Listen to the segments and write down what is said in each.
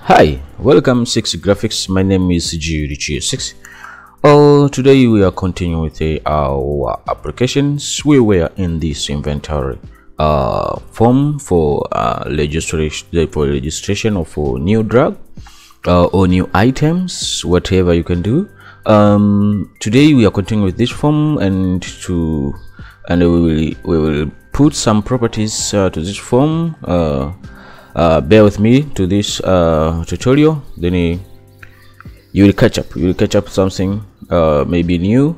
Hi, welcome 6 Graphics. My name is G6. Today we are continuing with our applications. We were in this inventory form for registration of a new drug or new items, whatever you can do. Today we are continuing with this form, and we will put some properties to this form. Bear with me to this tutorial, then you will catch up something maybe new.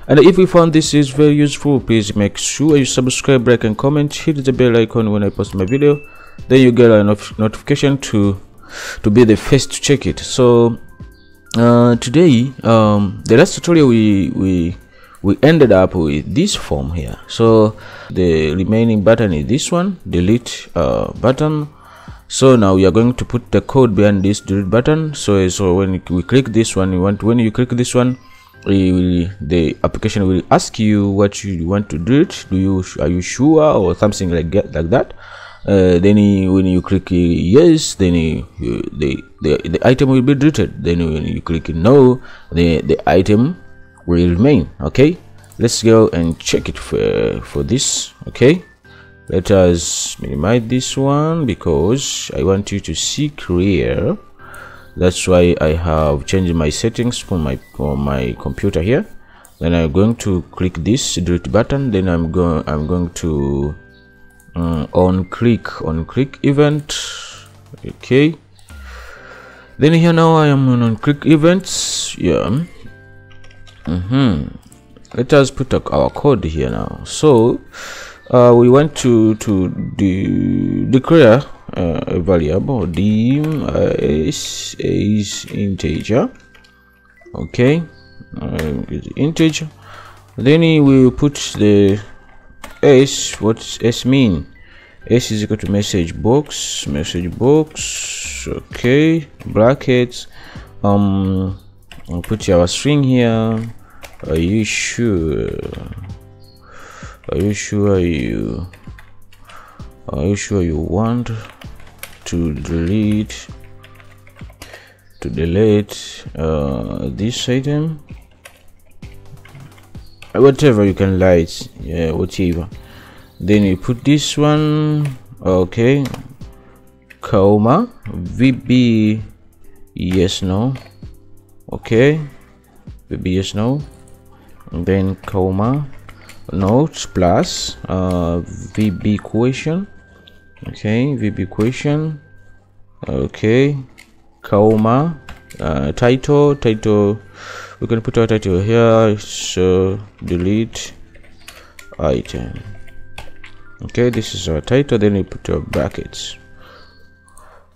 And if you found this is very useful, please make sure you subscribe, like and comment, hit the bell icon when I post my video, then you get a notification to be the first to check it. So today the last tutorial we ended up with this form here. So the remaining button is this one, delete button. So now we are going to put the code behind this delete button. So when we click this one, when you click this one, the application will ask you what you want to delete. Are you sure, or something like that? Then when you click yes, then the item will be deleted. Then when you click no, the item will remain. Okay, let's go and check it for this. Okay, let us minimize this one because I want you to see clear. That's why I have changed my settings for my computer here. Then I'm going to click this delete button. Then I'm going to on click event. Okay, then here now I am on click events. Yeah. Let us put our code here now. So we want to declare a variable dim is integer. Okay, integer. Then we will put the s. What s mean? S is equal to message box. Okay, brackets. I'll put our string here. Are you sure you want to delete this item? Whatever you can write, yeah, whatever. Then you put this one. Okay, comma VB yes no. Okay, VB yes no, and then comma notes plus VB equation. Okay, VB equation. Okay, comma title. We can put our title here. So delete item. Okay, this is our title. Then we put our brackets.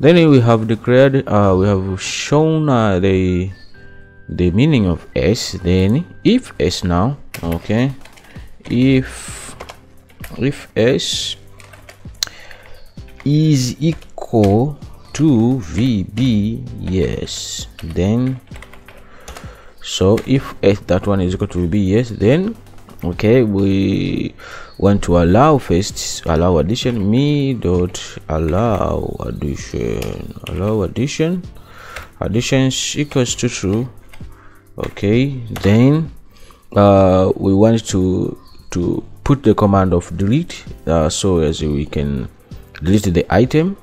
Then we have declared, we have shown the meaning of s. Then if s now, okay, if s is equal to VB yes, then so if s, that one is equal to VB yes, then okay, we want to allow addition. Me dot allow addition equals to true. Okay, then we want to put the command of delete, so as we can delete the item,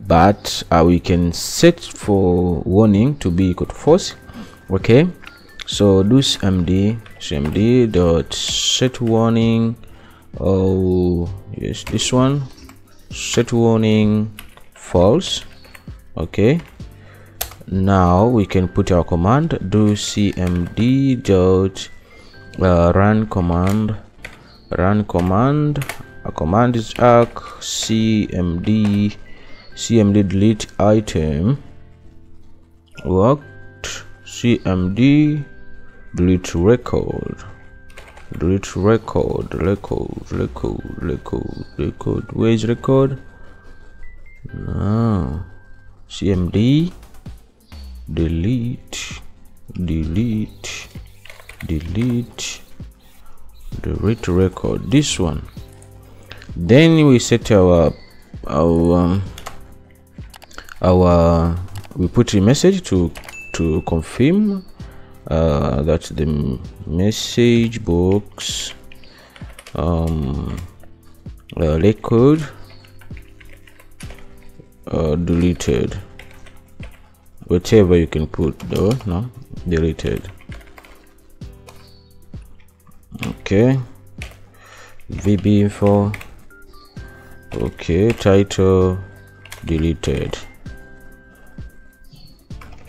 but we can set for warning to be equal to false. Okay, so do cmd dot set warning. Oh yes, this one, set warning false. Okay, now we can put our command, do cmd dot run command. A command is arc cmd delete item. Worked cmd delete record. Where is record? Now cmd delete record, this one. Then we set our we put a message to confirm that the message box record deleted, whatever you can put though. No, deleted. Okay, VB info. Okay, title deleted.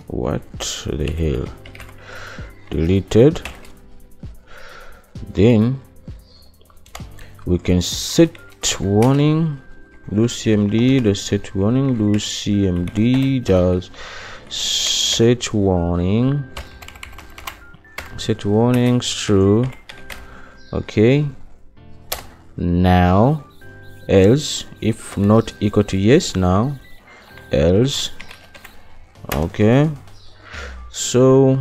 What the hell? Deleted. Then we can set warning. Do cmd, the set warning. Do cmd does set warning. Set warnings true. Okay. Now, else, if not equal to yes, now else. Okay, so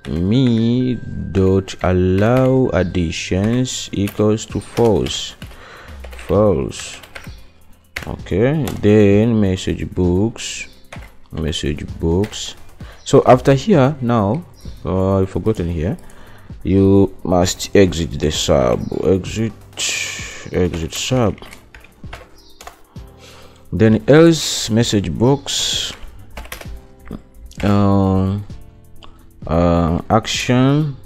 me dot allow additions equals to false. Okay, then message books. So after here, now I've forgotten here, you must exit the sub. Exit sub. Then else message box. Action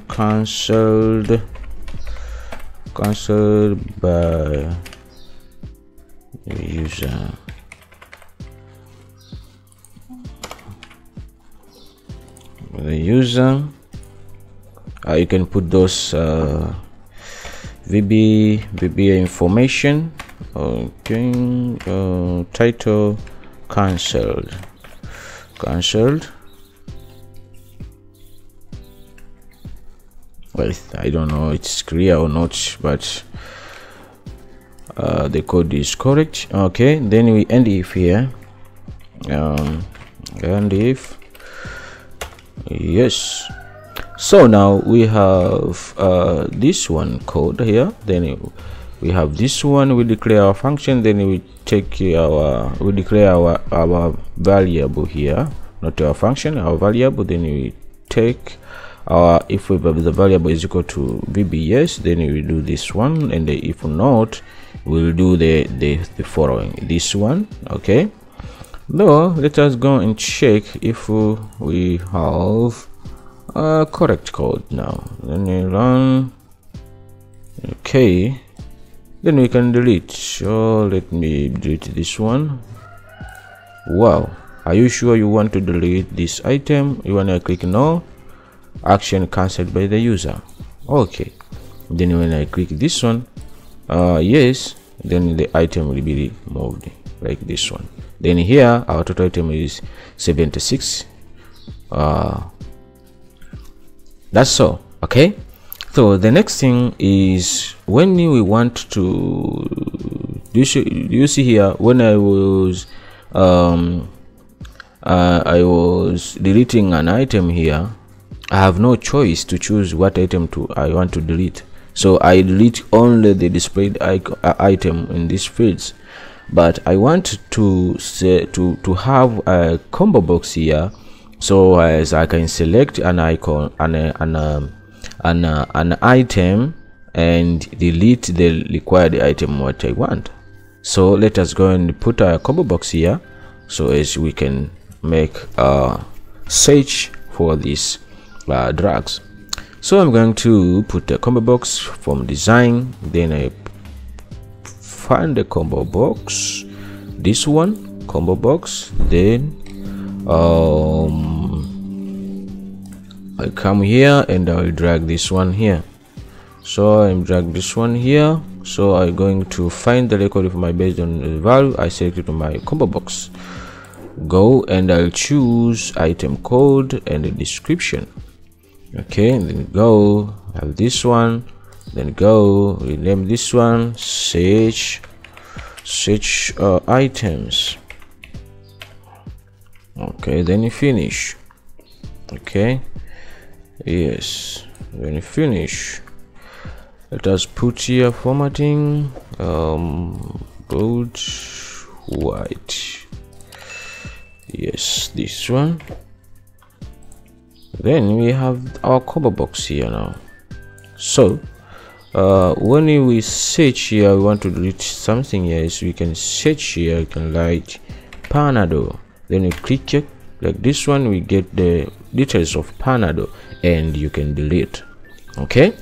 cancelled by user. The user, you can put those VBA information. Okay, title cancelled. Well, I don't know it's clear or not, but the code is correct. Okay, then we end if here. End if yes. So now we have this one code here. Then we have this one. We declare our function. Then we take we declare our variable here, not our function, our variable. Then we take our, if the variable is equal to VBS, then we do this one, and if not, we'll do the following, this one. Okay, now let us go and check if we have correct code. Now then we run. Okay, then we can delete. So let me delete this one. Wow, are you sure you want to delete this item? You want to click no. Action cancelled by the user. Okay, then when I click this one, yes, then the item will be removed like this one. Then here our total item is 76. That's all. Okay, so the next thing is when we want to do you see here, when I was deleting an item here, I have no choice to choose what item I want to delete. So I delete only the displayed item in these fields. But I want to have a combo box here, so as I can select an icon, an item, and delete the required item what I want. So let us go and put a combo box here, so as we can make a search for this drugs. So I'm going to put the combo box from design, then I find the combo box, this one, combo box, then I come here and I will drag this one here. So I'm drag this one here. So I'm going to find the record of my based on the value I selected to my combo box. Go and I'll choose item code and the description. Okay, and then go have this one, then go rename this one search items. Okay, then you finish. Okay, yes, when you finish, let us put here formatting bold white. Yes, this one. Then we have our combo box here now. So when we search here, we want to delete something here, so we can search here, you can write Panado, then you click it like this one, we get the details of Panado, and you can delete. Okay,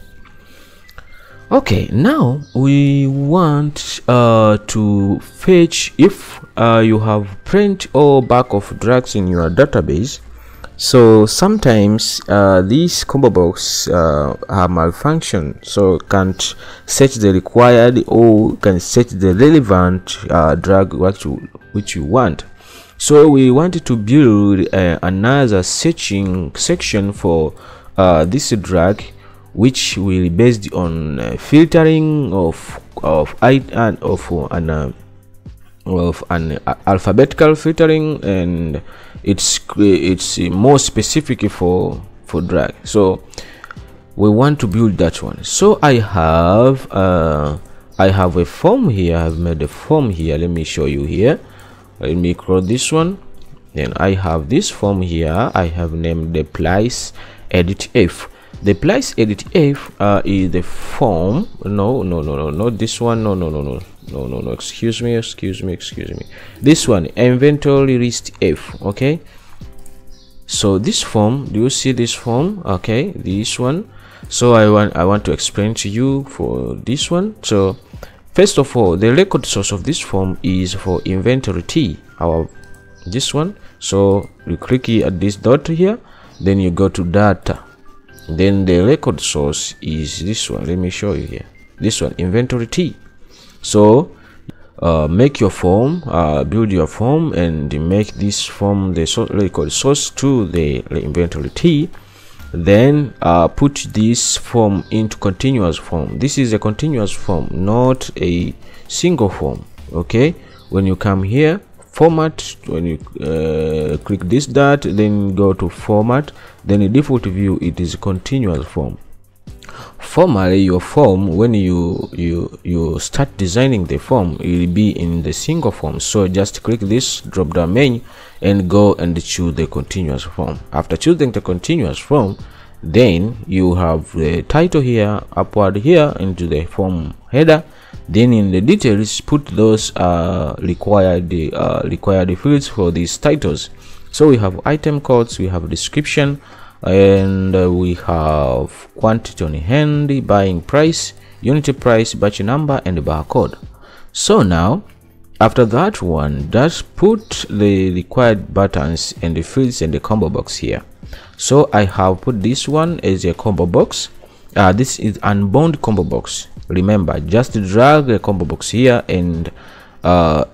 now we want to fetch if you have print or back of drugs in your database. So sometimes these combo box have malfunction, so can't set the required or can set the relevant drug which you want. So we wanted to build another searching section for this drug, which will be based on filtering of an alphabetical filtering, and it's more specific for drag. So we want to build that one. So I have a form here. I've made a form here. Let me show you here. Let me close this one. Then I have this form here. I have named the price edit f. The price edit f is the form. No, not this one. No, excuse me. This one, inventory list f. Okay, so this form, do you see this form? Okay, this one. So I want to explain to you for this one. So first of all, the record source of this form is for inventory t, this one. So you click here at this dot here, then you go to data, then the record source is this one. Let me show you here, this one, inventory t. So make your form, build your form, and make this form the record source to the inventory t. Then put this form into continuous form. This is a continuous form, not a single form. Okay, when you come here, format, when you click this dot, then go to format, then the default view, it is a continuous form. Formally, your form, when you start designing the form, it will be in the single form. So just click this drop down menu and go and choose the continuous form. After choosing the continuous form, then you have the title here, upward here into the form header. Then in the details, put those required fields for these titles. So we have item codes, we have description, and we have quantity on hand, buying price, unity price, batch number, and barcode. So now after that one, just put the required buttons and the fields and the combo box here. So I have put this one as a combo box. This is unbound combo box. Remember, just drag the combo box here and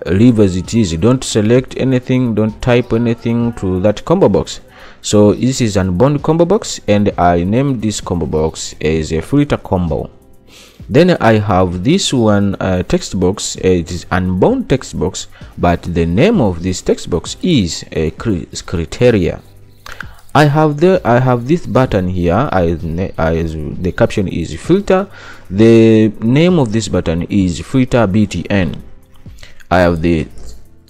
leave as it is. Don't select anything, don't type anything to that combo box. So this is unbound combo box, and I named this combo box as a filter combo. Then I have this one text box. It is unbound text box, but the name of this text box is a criteria. I have this button here. The caption is filter. The name of this button is filter btn. I have the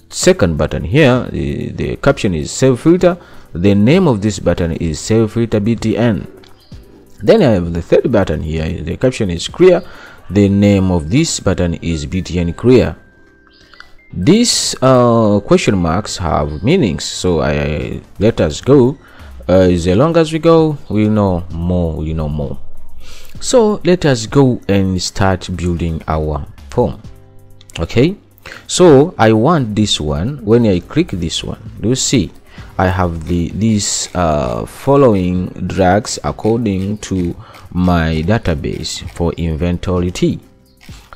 second button here. The caption is save filter. The name of this button is save filter btn. Then I have the third button here. The caption is clear. The name of this button is btn clear. These question marks have meanings, so let us go. As long as we go, we know more. So let us go and start building our form. Okay, so I want this one. When I click this one, you see I have these following drags according to my database for inventory T.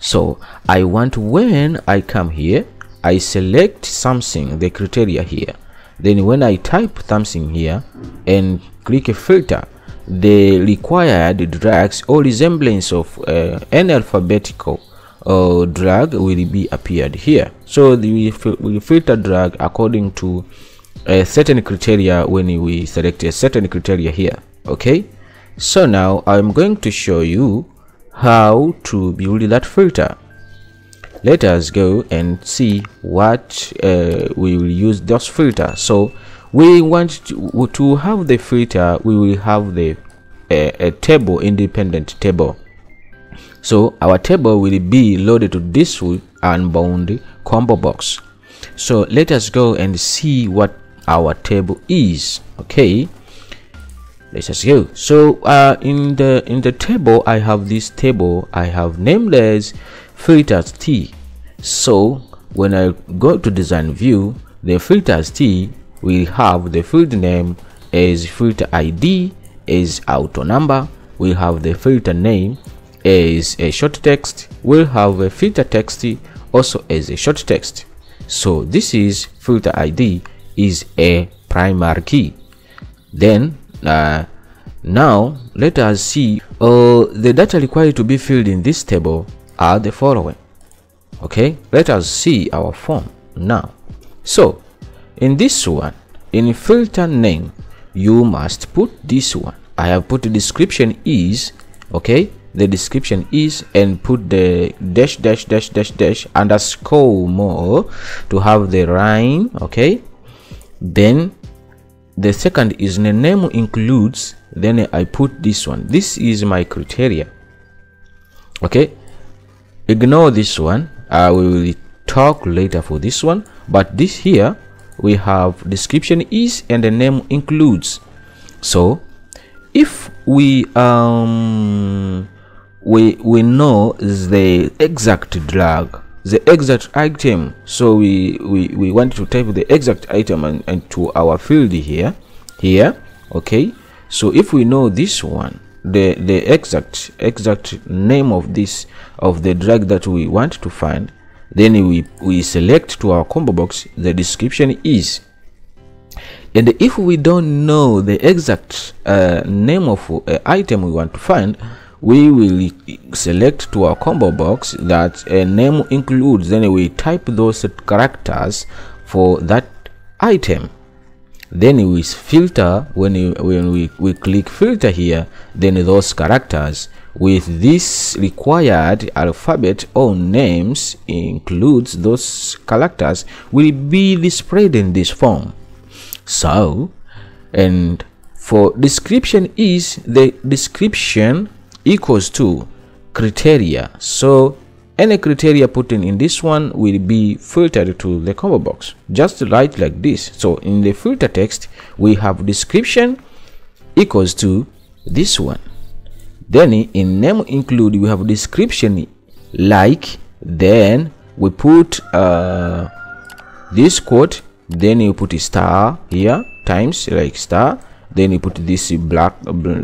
So I want, when I come here, I select something, the criteria here. Then when I type something here and click a filter, the required drags or resemblance of an alphabetical drag will be appeared here. So we filter drag according to a certain criteria when we select a certain criteria here. Okay, so now I'm going to show you how to build that filter. let us go and see what we will use those filters. So we want to have the filter. We will have the a table, independent table. So our table will be loaded to this unbound combo box. So let us go and see what our table is. Okay, let us go. So in the table, I have this table. I have named as filters T. So when I go to design view, the filters T will have the field name as filter ID as auto number. We have the filter name as a short text. We'll have a filter text also as a short text. So this is filter ID is a primary key. Then now let us see the data required to be filled in this table are the following. Okay, let us see our form now. So in this one, in filter name, you must put this one. I have put the description is, okay, the description is, and put the dash dash dash dash dash underscore more to have the line. Okay, then the second is the name includes, then I put this one. This is my criteria. Okay, ignore this one. We will talk later for this one, but this here we have description is and the name includes. So if we know the exact drug, the exact item, so we want to type the exact item and to our field here. Okay, so if we know this one, the exact name of this, of the drug that we want to find, then we select to our combo box the description is. And if we don't know the exact name of item we want to find, we will select to our combo box that a name includes, then we type those characters for that item. Then we filter, when we click filter here, then those characters with this required alphabet or names includes those characters will be displayed in this form. So, and for description is, the description equals to criteria. So any criteria put in this one will be filtered to the combo box, just write like this. So in the filter text we have description equals to this one. Then in name include we have description like, then we put this quote, then you put a star here times like star, then you put this black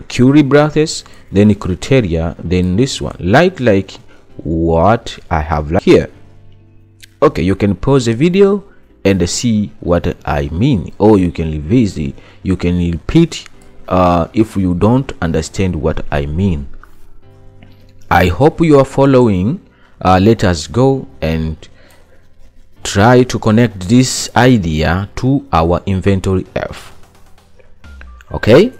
curly brackets, then criteria, then this one like what I have here. Okay, you can pause the video and see what I mean, or you can revisit, you can repeat if you don't understand what I mean. I hope you are following. Let us go and try to connect this idea to our inventory F. Okay,